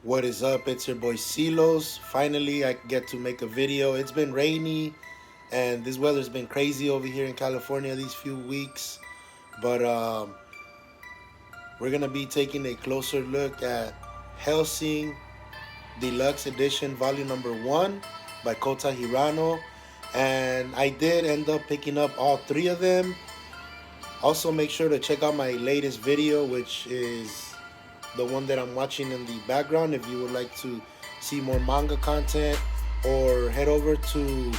What is up? It's your boy CLOS. Finally, I get to make a video. It's been rainy and this weather's been crazy over here in California these few weeks. But we're going to be taking a closer look at Hellsing Deluxe Edition Volume Number 1 by Kota Hirano. And I did end up picking up all three of them. Also, make sure to check out my latest video, which is the one that I'm watching in the background, if you would like to see more manga content, or head over to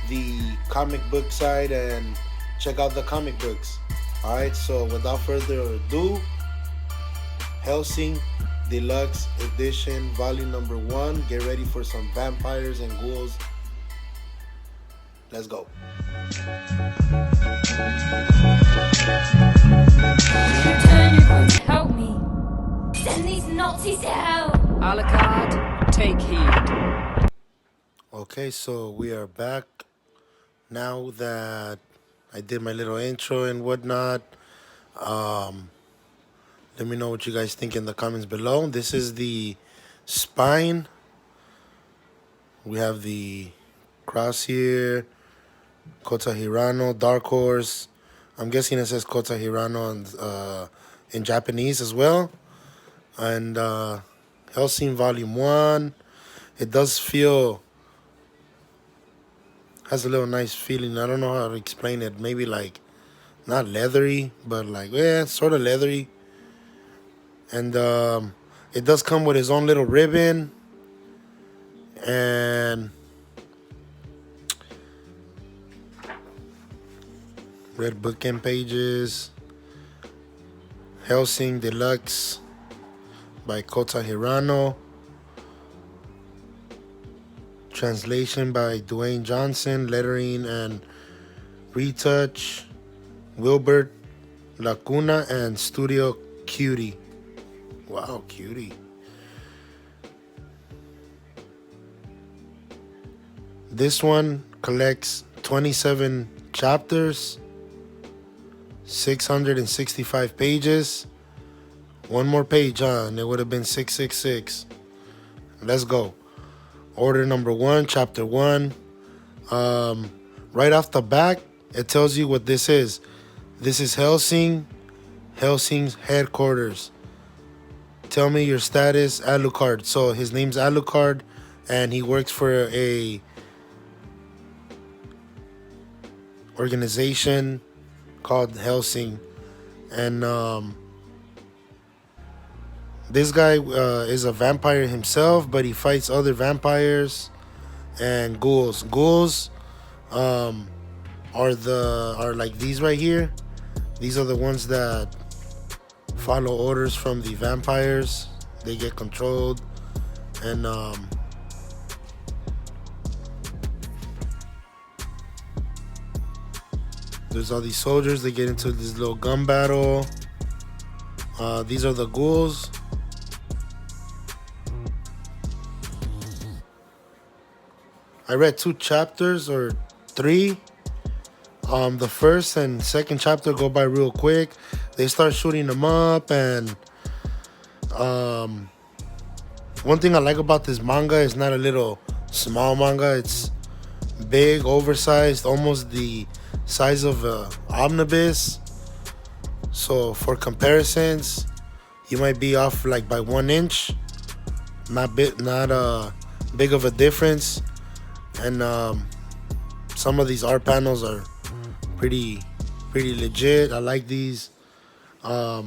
the comic book side and check out the comic books. Alright, so without further ado, Hellsing Deluxe Edition Volume Number 1. Get ready for some vampires and ghouls. Let's go. Return, you're going to help me. Send these Nazis to hell. Alucard, take heed. Okay, so we are back now that I did my little intro and whatnot. Let me know what you guys think in the comments below. This is the spine. We have the cross here. Kota Hirano, Dark Horse. I'm guessing it says Kota Hirano in Japanese as well. And Hellsing Volume 1. It does feel, has a little nice feeling. I don't know how to explain it. Maybe like, not leathery, but like, yeah, sort of leathery. And it does come with his own little ribbon. And red bookend pages. Hellsing Deluxe by Kota Hirano. Translation by Dwayne Johnson. Lettering and retouch Wilbert Lacuna and Studio Cutie. Wow, Cutie. This one collects 27 chapters, 665 pages. One more page, and it would have been 666. Let's go. Order number 1, chapter 1. Right off the back, it tells you what this is. This is Hellsing, Hellsing's headquarters. Tell me your status, Alucard. So his name's Alucard, and he works for a organization called Hellsing. And this guy is a vampire himself, but he fights other vampires and ghouls. Ghouls are like these right here. These are the ones that follow orders from the vampires. They get controlled, and there's all these soldiers. They get into this little gun battle. These are the ghouls. I read 2 chapters or 3. The first and second chapter go by real quick. They start shooting them up, and one thing I like about this manga is not a little small manga. It's big, oversized, almost the size of a omnibus. So for comparisons, you might be off like by 1 inch. Not big of a difference. And some of these art panels are pretty legit. I like these. I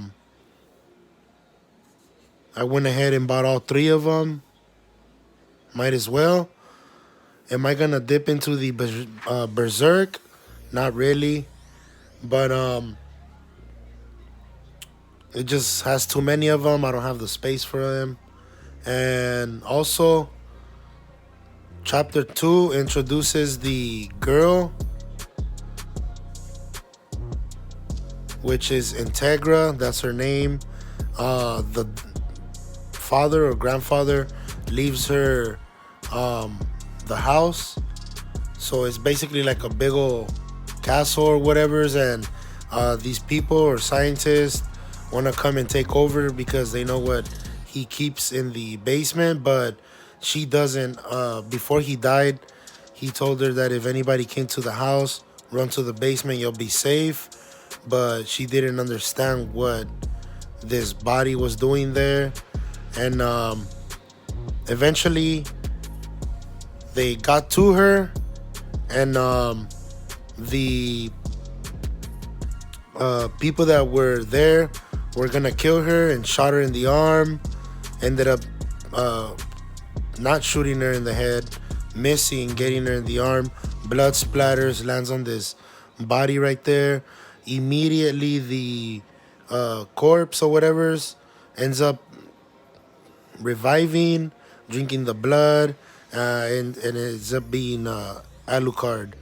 went ahead and bought all 3 of them. Might as well. Am I gonna dip into the Berserk? Not really, but it just has too many of them. I don't have the space for them. And also, chapter 2 introduces the girl, which is Integra. That's her name. The father or grandfather leaves her the house, so it's basically like a big old castle or whatever's, and these people or scientists want to come and take over because they know what he keeps in the basement, but she doesn't. Before he died, he told her that if anybody came to the house, run to the basement, you'll be safe. But she didn't understand what this body was doing there. And eventually they got to her, and the people that were there were gonna kill her and shot her in the arm. Ended up not shooting her in the head, missing, getting her in the arm. Blood splatters, lands on this body right there. Immediately the corpse or whatever's ends up reviving, drinking the blood, and it ends up being Alucard,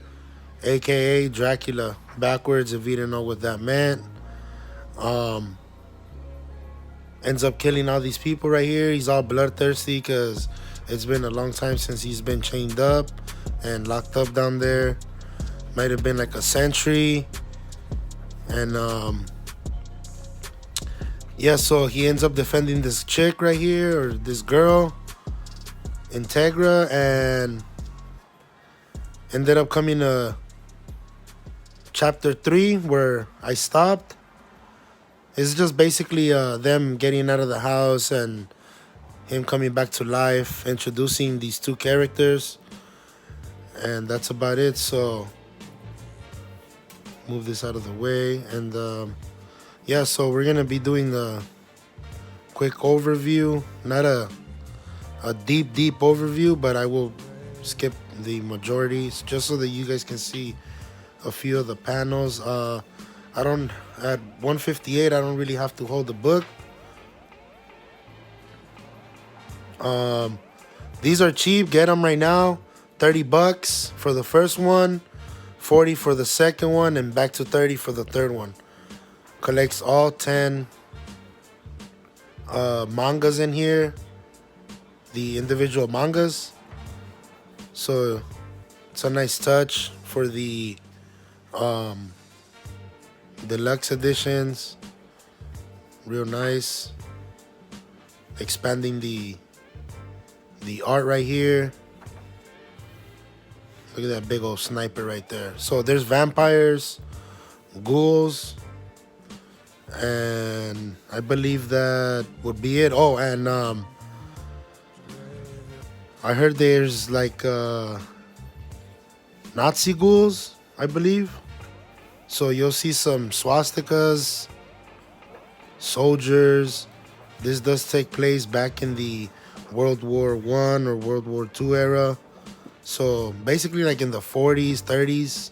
aka Dracula, backwards if you didn't know what that meant. Ends up killing all these people right here. He's all bloodthirsty because it's been a long time since he's been chained up and locked up down there. Might have been like a century. And yeah, so he ends up defending this chick right here, or this girl, Integra, and ended up coming to chapter 3 where I stopped. It's just basically them getting out of the house and him coming back to life, introducing these two characters, and that's about it. So move this out of the way, and yeah, so we're gonna be doing a quick overview, not a deep overview, but I will skip the majorities just so that you guys can see a few of the panels. I don't, at 158, I don't really have to hold the book. These are cheap. Get them right now. $30 for the first one, 40 for the second one, and back to 30 for the third one. Collects all 10 mangas in here, the individual mangas. So it's a nice touch for the deluxe editions. Real nice. Expanding the art right here. Look at that big old sniper right there. So there's vampires, ghouls, and I believe that would be it. Oh, and I heard there's like Nazi ghouls, I believe. So you'll see some swastikas, soldiers. This does take place back in the World War I or World War II era. So basically like in the 40s, 30s.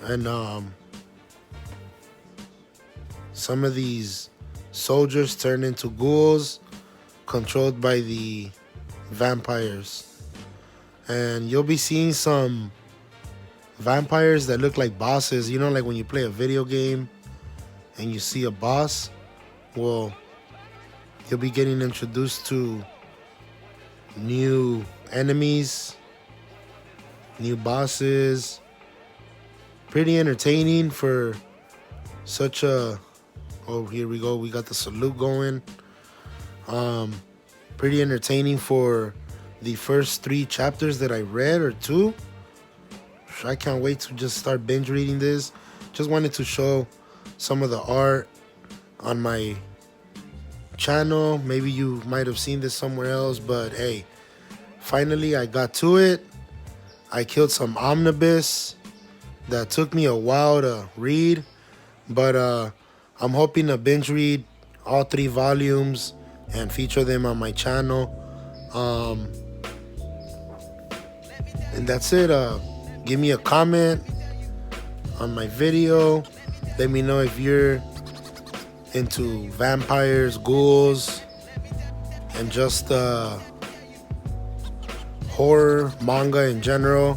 And some of these soldiers turn into ghouls controlled by the vampires. And you'll be seeing some vampires that look like bosses. You know, like when you play a video game and you see a boss, well, you'll be getting introduced to new enemies, new bosses. Pretty entertaining for such a, oh, here we go, we got the salute going. Pretty entertaining for the first 3 chapters that I read, or 2. I can't wait to just start binge reading this. Just wanted to show some of the art on my channel. Maybe you might have seen this somewhere else, but hey, finally I got to it. I killed some omnibus that took me a while to read, but I'm hoping to binge read all 3 volumes and feature them on my channel. And that's it. Give me a comment on my video. Let me know if you're into vampires, ghouls, and just horror manga in general.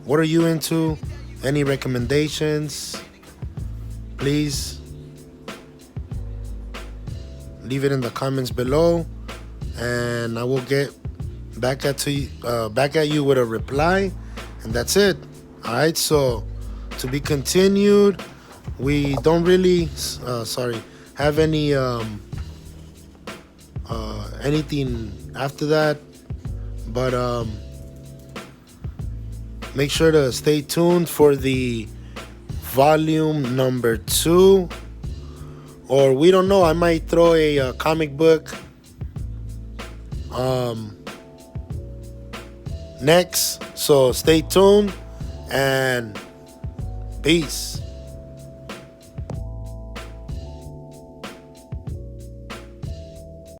What are you into? Any recommendations? Please leave it in the comments below, and I will get back at you with a reply. And that's it. All right, so to be continued. We don't really have any anything after that. But make sure to stay tuned for the volume number 2. Or we don't know, I might throw a comic book next. So stay tuned and peace.